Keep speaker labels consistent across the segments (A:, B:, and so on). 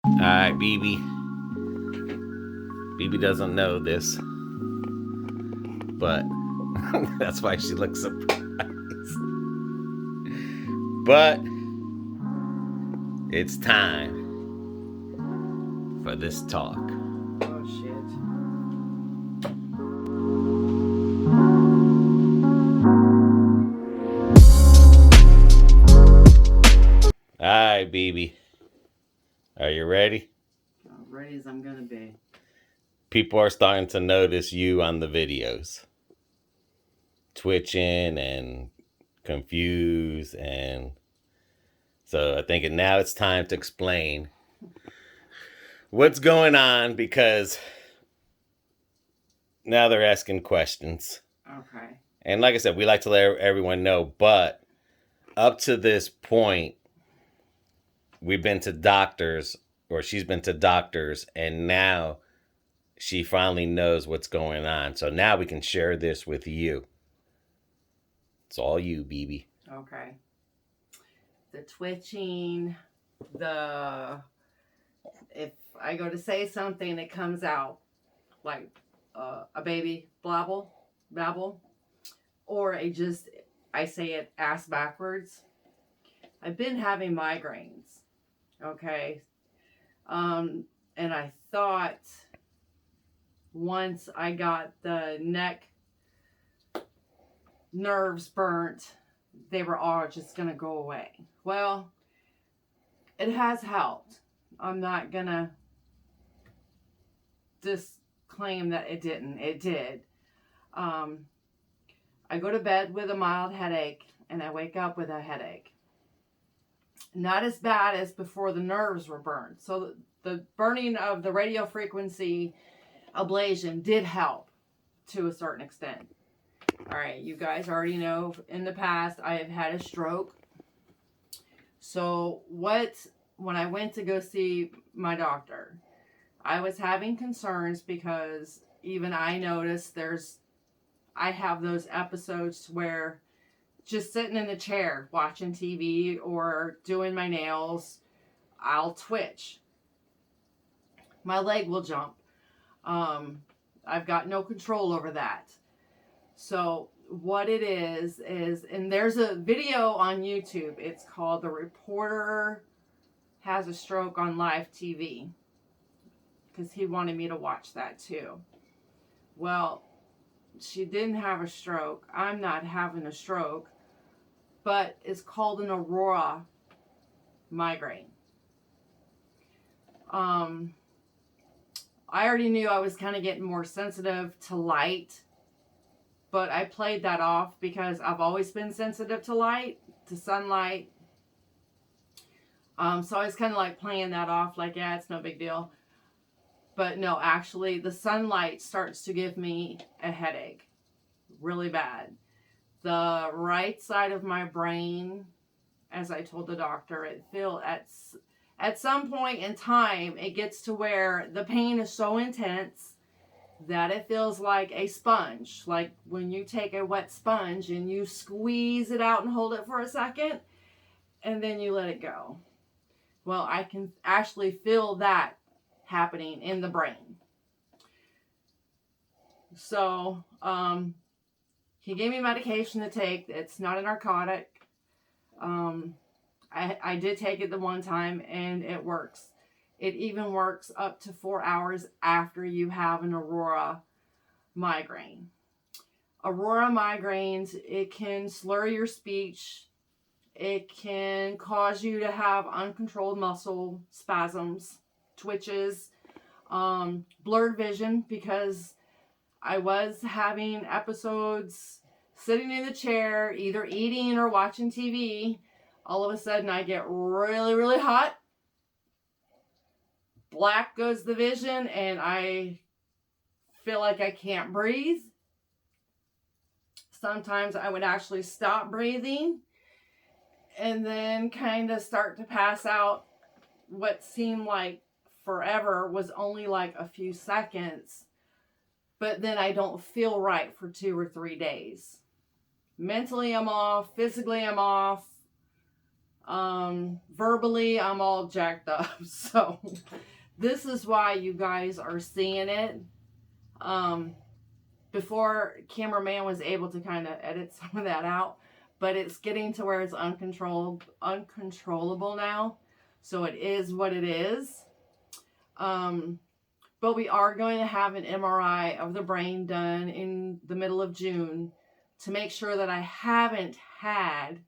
A: Alright, BB. BB doesn't know this, but that's why she looks surprised. But it's time for this talk.
B: Oh, shit.
A: Alright, BB. Are you ready?
B: Ready as I'm gonna be.
A: People are starting to notice you on the videos. Twitching and confused, and so I think now it's time to explain what's going on, because now they're asking questions.
B: Okay.
A: And like I said, we like to let everyone know, but up to this point, we've been to doctors, or she's been to doctors, and now she finally knows what's going on. So now we can share this with you. It's all you, BB.
B: Okay. The twitching, if I go to say something, it comes out like a baby babble, or I say it ass backwards. I've been having migraines. Okay. And I thought once I got the neck nerves burnt, they were all just going to go away. Well, it has helped. I'm not going to disclaim that it didn't. It did. I go to bed with a mild headache and I wake up with a headache. Not as bad as before the nerves were burned. So the burning of the radio frequency ablation did help to a certain extent. All right, you guys already know in the past I have had a stroke. So when I went to go see my doctor, I was having concerns because even I noticed I have those episodes where just sitting in the chair watching TV or doing my nails, I'll twitch. My leg will jump. I've got no control over that. So what it is, and there's a video on YouTube. It's called The Reporter Has a Stroke on Live TV. Because he wanted me to watch that too. Well, she didn't have a stroke. I'm not having a stroke. But it's called an Aura migraine. I already knew I was kind of getting more sensitive to light. But I played that off because I've always been sensitive to light, to sunlight. So I was kind of like playing that off like, yeah, it's no big deal. But no, actually, the sunlight starts to give me a headache. Really bad. The right side of my brain, as I told the doctor, at some point in time, it gets to where the pain is so intense that it feels like a sponge. Like when you take a wet sponge and you squeeze it out and hold it for a second, and then you let it go. Well, I can actually feel that happening in the brain. So, he gave me medication to take. It's not a narcotic. I did take it the one time and it works. It even works up to 4 hours after you have an Aura migraine. Aura migraines, it can slur your speech. It can cause you to have uncontrolled muscle spasms, twitches, blurred vision, because I was having episodes sitting in the chair, either eating or watching TV. All of a sudden I get really, really hot. Black goes the vision and I feel like I can't breathe. Sometimes I would actually stop breathing and then kind of start to pass out. What seemed like forever was only like a few seconds. But then I don't feel right for 2 or 3 days. Mentally I'm off, physically I'm off. Verbally, I'm all jacked up. So this is why you guys are seeing it. Before cameraman was able to kind of edit some of that out, but it's getting to where it's uncontrollable now. So it is what it is. But we are going to have an MRI of the brain done in the middle of June to make sure that I haven't had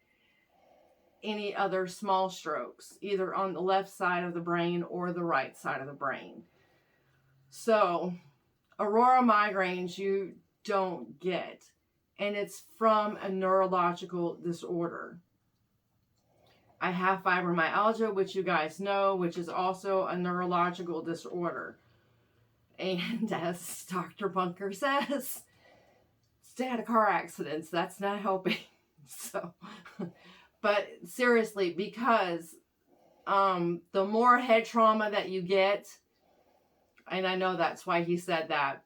B: any other small strokes, either on the left side of the brain or the right side of the brain. So, aurora migraines you don't get, and it's from a neurological disorder. I have fibromyalgia, which you guys know, which is also a neurological disorder. And as Dr. Bunker says, stay out of car accidents. That's not helping. So, but seriously, because the more head trauma that you get, and I know that's why he said that,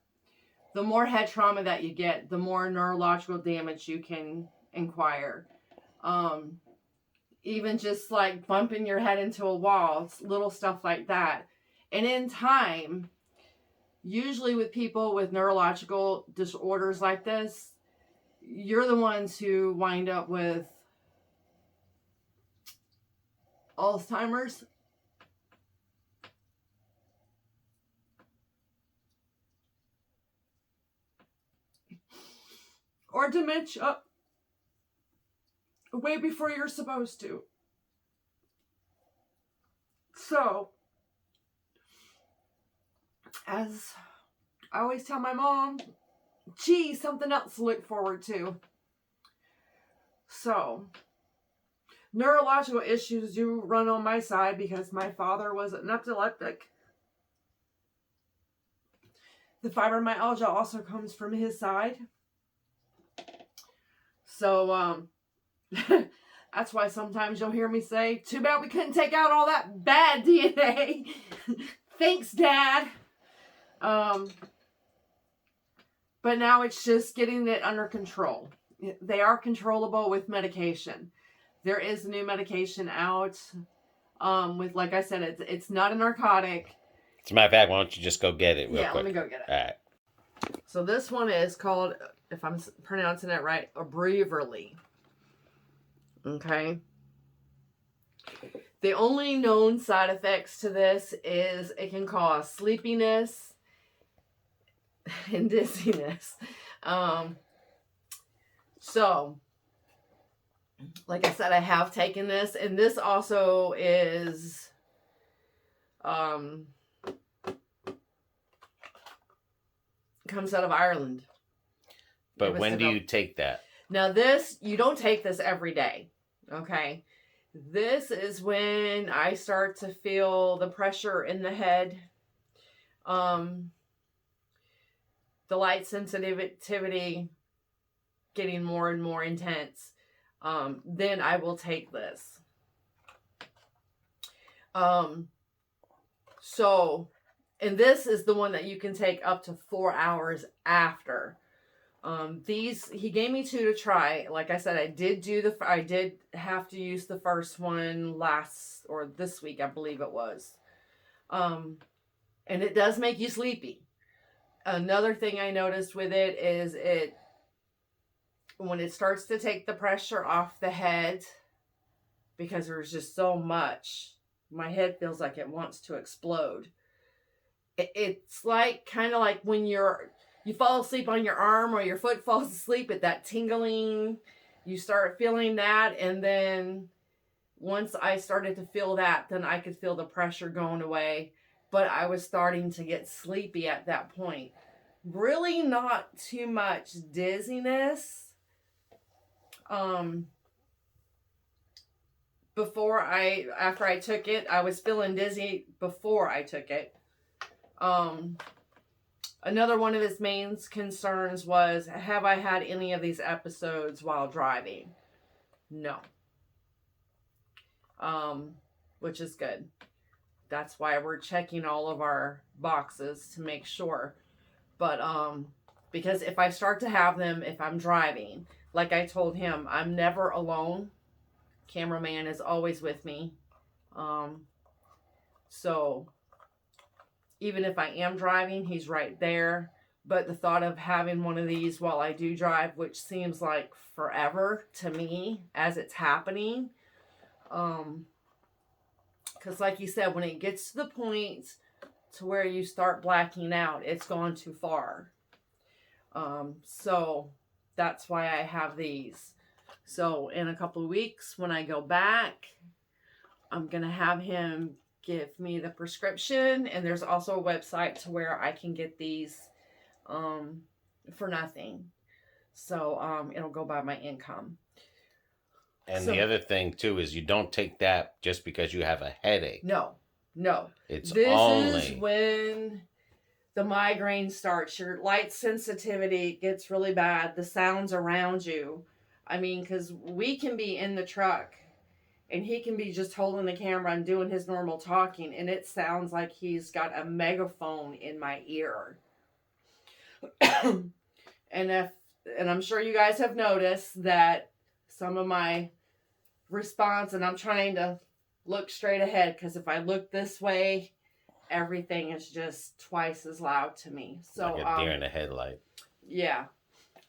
B: the more head trauma that you get, the more neurological damage you can acquire. Even just like bumping your head into a wall, little stuff like that. And in time, usually with people with neurological disorders like this, you're the ones who wind up with Alzheimer's, or dementia way before you're supposed to. So, as I always tell my mom, gee, something else to look forward to. So, neurological issues do run on my side because my father was an epileptic. The fibromyalgia also comes from his side. So, that's why sometimes you'll hear me say, too bad we couldn't take out all that bad DNA. Thanks, Dad. But now it's just getting it under control. They are controllable with medication. There is new medication out with, like I said, it's not a narcotic.
A: As a matter of fact, why don't you just go get it real quick?
B: Let me go get it.
A: All right.
B: So this one is called, if I'm pronouncing it right, Ubrelvy. Okay. The only known side effects to this is it can cause sleepiness and dizziness. So, like I said, I have taken this, and this also is comes out of Ireland.
A: But when do you take that?
B: Now this, you don't take this every day, okay? This is when I start to feel the pressure in the head, the light sensitivity getting more and more intense. Then I will take this. So, and this is the one that you can take up to 4 hours after. These, he gave me 2 to try. Like I said, I did have to use the first one this week, I believe it was. And it does make you sleepy. Another thing I noticed with it is when it starts to take the pressure off the head, because there's just so much, my head feels like it wants to explode. It's like, kind of like when you fall asleep on your arm or your foot falls asleep at that tingling. You start feeling that, and then once I started to feel that, then I could feel the pressure going away. But I was starting to get sleepy at that point. Really not too much dizziness. After I took it, I was feeling dizzy before I took it. Another one of his main concerns was, have I had any of these episodes while driving? No. Which is good. That's why we're checking all of our boxes to make sure. But, because if I start to have them, if I'm driving, like I told him, I'm never alone. Cameraman is always with me. So even if I am driving, he's right there. But the thought of having one of these while I do drive, which seems like forever to me as it's happening, because like you said, when it gets to the point to where you start blacking out, it's gone too far. So that's why I have these. So in a couple of weeks, when I go back, I'm going to have him give me the prescription. And there's also a website to where I can get these for nothing. So it'll go by my income.
A: And the other thing, too, is you don't take that just because you have a headache.
B: No.
A: This
B: is when the migraine starts. Your light sensitivity gets really bad. The sounds around you. I mean, because we can be in the truck and he can be just holding the camera and doing his normal talking, and it sounds like he's got a megaphone in my ear. And I'm sure you guys have noticed that some of my response, and I'm trying to look straight ahead, because if I look this way, everything is just twice as loud to me. So
A: like a deer in a headlight.
B: Yeah.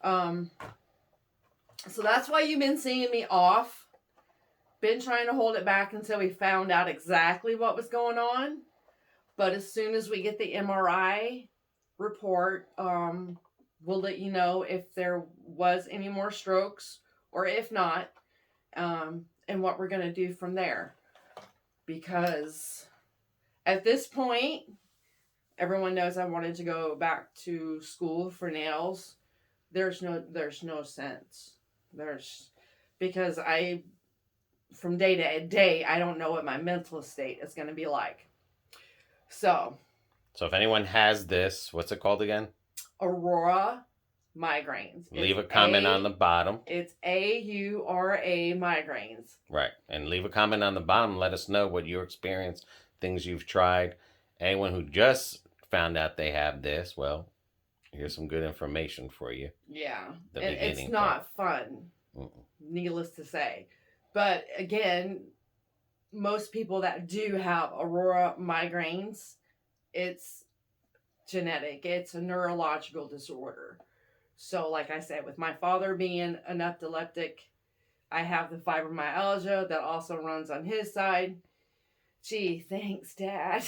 B: So that's why you've been seeing me off. Been trying to hold it back until we found out exactly what was going on. But as soon as we get the MRI report, we'll let you know if there was any more strokes or if not, and what we're going to do from there. Because at this point, everyone knows I wanted to go back to school for nails. There's no sense. Because from day to day, I don't know what my mental state is going to be like. So
A: if anyone has this, what's it called again?
B: Aura migraines.
A: Leave a comment on the bottom.
B: It's AURA migraines.
A: Right. And leave a comment on the bottom. Let us know what your experience, things you've tried. Anyone who just found out they have this, well, here's some good information for you.
B: Yeah. And it's not fun, needless to say. But again, most people that do have Aurora migraines, it's genetic. It's a neurological disorder. So like I said, with my father being an epileptic, I have the fibromyalgia that also runs on his side. Gee, thanks, Dad.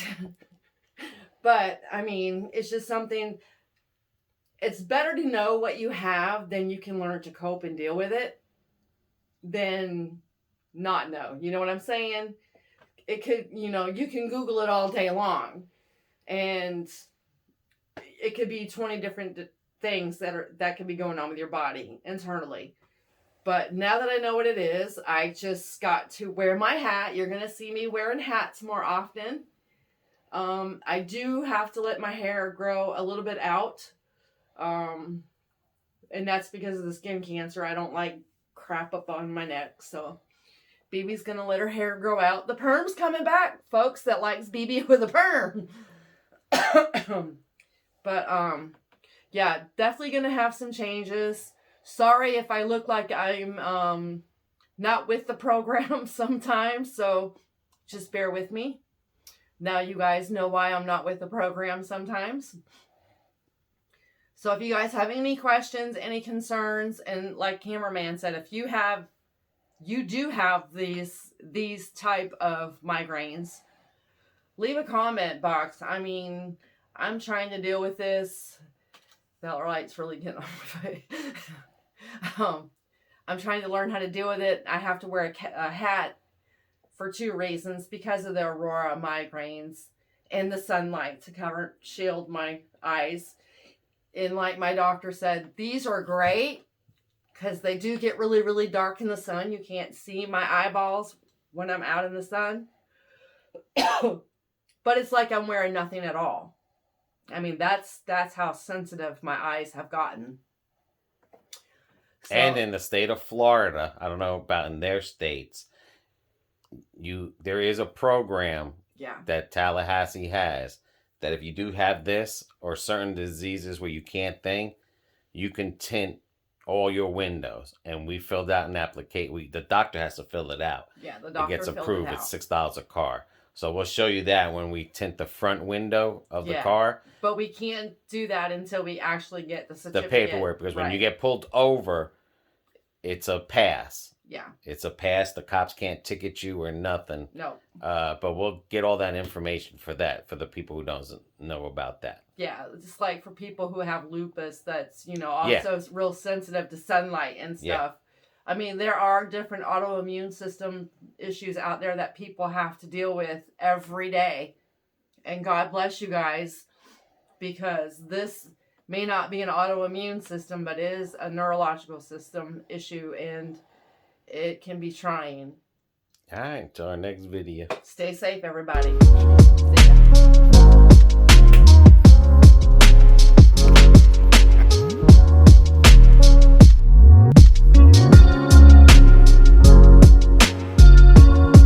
B: But, I mean, it's just something, it's better to know what you have, then you can learn to cope and deal with it, than not know. You know what I'm saying? It could, you can Google it all day long, and it could be 20 different things that could be going on with your body internally. But now that I know what it is, I just got to wear my hat. You're going to see me wearing hats more often. I do have to let my hair grow a little bit out. And that's because of the skin cancer. I don't like crap up on my neck. So BB's going to let her hair grow out. The perm's coming back, folks, that likes BB with a perm. But, yeah, definitely going to have some changes. Sorry if I look like I'm not with the program sometimes, so just bear with me. Now you guys know why I'm not with the program sometimes. So if you guys have any questions, any concerns, and like Cameraman said, if you do have these type of migraines, leave a comment box. I mean, I'm trying to deal with this. That light's really getting on my face. I'm trying to learn how to deal with it. I have to wear a hat for 2 reasons. Because of the aurora migraines and the sunlight to shield my eyes. And like my doctor said, these are great because they do get really, really dark in the sun. You can't see my eyeballs when I'm out in the sun. But it's like I'm wearing nothing at all. I mean, that's how sensitive my eyes have gotten. So,
A: and in the state of Florida, I don't know about in their states, there is a program that Tallahassee has that if you do have this or certain diseases where you can't think, you can tint all your windows, and we filled out an application. The doctor has to fill it out.
B: Yeah, the
A: It
B: doctor
A: gets
B: filled
A: approved.
B: it
A: It's
B: out.
A: $6 a car. So we'll show you that when we tint the front window of the car.
B: But we can't do that until we actually get the
A: The
B: certificate.
A: paperwork, because when you get pulled over, it's a pass.
B: Yeah.
A: It's a pass. The cops can't ticket you or nothing.
B: No.
A: But we'll get all that information for that, for the people who don't know about that.
B: Yeah, just like for people who have lupus, that's, also real sensitive to sunlight and stuff. Yeah. I mean, there are different autoimmune system issues out there that people have to deal with every day. And God bless you guys, because this may not be an autoimmune system, but is a neurological system issue, and it can be trying.
A: All right, until our next video.
B: Stay safe, everybody. See ya.